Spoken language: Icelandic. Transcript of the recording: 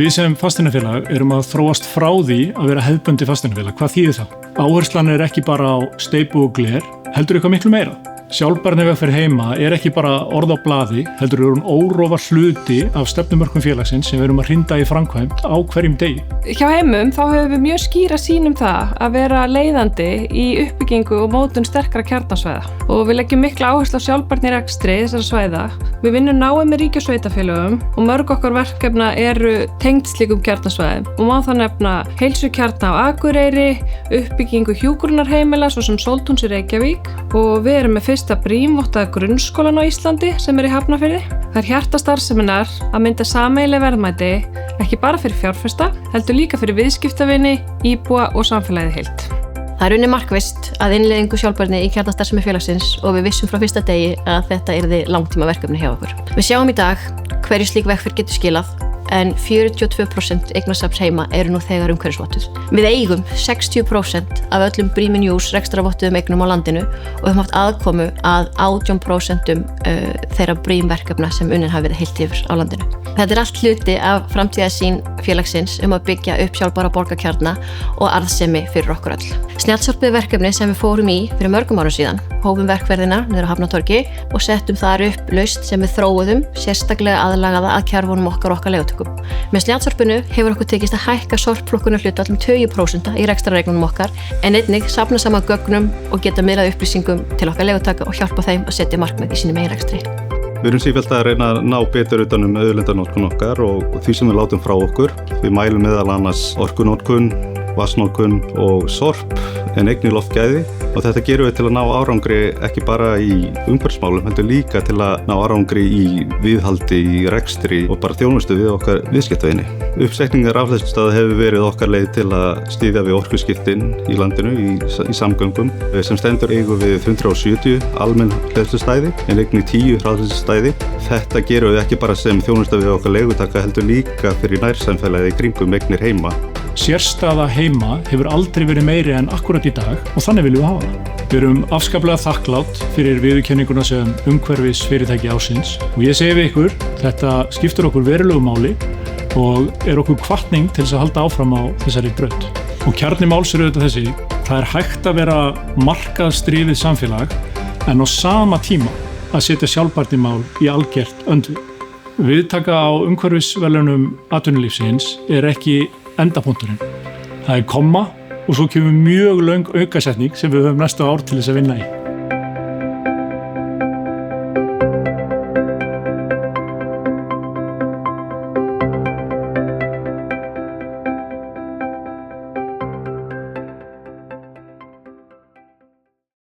Við sem fasteignafélag erum að þróast frá því að vera hefðbundið fasteignafélag. Hvað þýðir það? Áherslan er ekki bara á steypu og gler, heldur eitthvað miklu meira. Sjálfbærni vegferð heima er ekki bara orð á blaði, heldur hún órofa hluti af stefnumörkum félagsins sem við erum að hrinda í framkvæmd á hverjum degi. Hjá Heimum þá höfum við mjög skýra sýn það að vera leiðandi í uppbyggingu og mótun sterkra kjarnasvæða og við leggjum mikla áherslu á sjálfbærni í rekstri þessara svæða. Við vinnum náið með ríki og sveitarfélögum og mörg okkar verkefna eru tengd slíkum kjarnasvæðum og má það nefna heilsukjarna á Akureyri, uppbyggingu hjúkrunarheimila svo sem Sóltúns í Reykjavík og við erum með fyrsta brímvottaða grunnskólan á Íslandi sem í Hafnarfirði. Það hjartastarfseminnar að mynda sameiginleg verðmæti ekki bara fyrir fjárfesta, heldur líka fyrir viðskiptavini, íbúa og samfélagið heild. Það er unnið markvisst að innleiðingu sjálfbærni í kjarnastarfsemi félagsins og við vissum frá fyrsta degi að þetta yrði langtímaverkefni hjá okkur. Við sjáum í dag hverju slík vegferð getur skilað en 42% eignasafns Heima eru nú þegar umhverfisvottuð. Við eigum 60% af öllum BREEAM In Use rekstrarvottuðum eignum á landinu og höfum haft aðkomu að 18% þeirra BREEAM verkefna sem unnin hafa verið heilt yfir á landinu. Þetta er allt hluti af framtíðarsýn félagsins að byggja upp sjálfbæra borgarkjarna og arðsemi fyrir okkur öll. Snjallsorpið verkefni sem við fórum í fyrir mörgum árum síðan, hófum verkferðina niður á Hafnartorgi og settum þar upp lausn sem við þróuðum sérstaklega aðlagaða að kjarfunum okkar leigutökum. Með snjallsorpinu hefur okkur tekist að hækka sorpflokkunarhlutfall 20% í rekstrarreglunum okkar en einnig safna saman gögnum og geta miðlað upplýsingum til okkar leigutaka og hjálpa þeim að setja markmið í sínum eigin rekstri. Við erum sífellt að reyna að ná betur utan auðlindanotkun okkar og því sem við látum frá okkur. Við mælum meðal annars orkunotkun, vatnsnotkun og sorp en einnig loftgæði og þetta gerum við til að ná árangri ekki bara í umhverfismálum heldur líka til að ná árangri í viðhaldi, í rekstri og bara þjónustu við okkar viðskiptavini. Uppsetningar rafhleðslustöðva hefur verið okkar leið til að styðja við orkuskiptin í landinu í samgöngum. Sem stendur eigum við 170 almenn hleðslustæði en einnig 10 rafhleðslustæði. Þetta gerum við ekki bara sem þjónustu við okkar leigutaka heldur líka fyrir nærsamfélagið í kringum eignir Heima. Sérstaða Heima hefur aldrei verið meiri en akkúrat í dag og þannig viljum við hafa það. Við erum afskaplega þakklátt fyrir viðurkenninguna sem umhverfisfyrirtæki ársins og ég segi við ykkur, þetta skiptir okkur verulegu máli og er okkur hvatning til þess að halda áfram á þessari braut. Og kjarni máls er auðvitað þessi, það er hægt að vera markaðsdrifið samfélag en á sama tíma að setja sjálfbærnimál í algert öndvið. Viðtaka á umhverfisverðlaunum atvinnulífsins er ekki endapunkturinn. Það er komma og svo kemur mjög löng aukasetning sem við höfum næstu ár til þess að vinna í.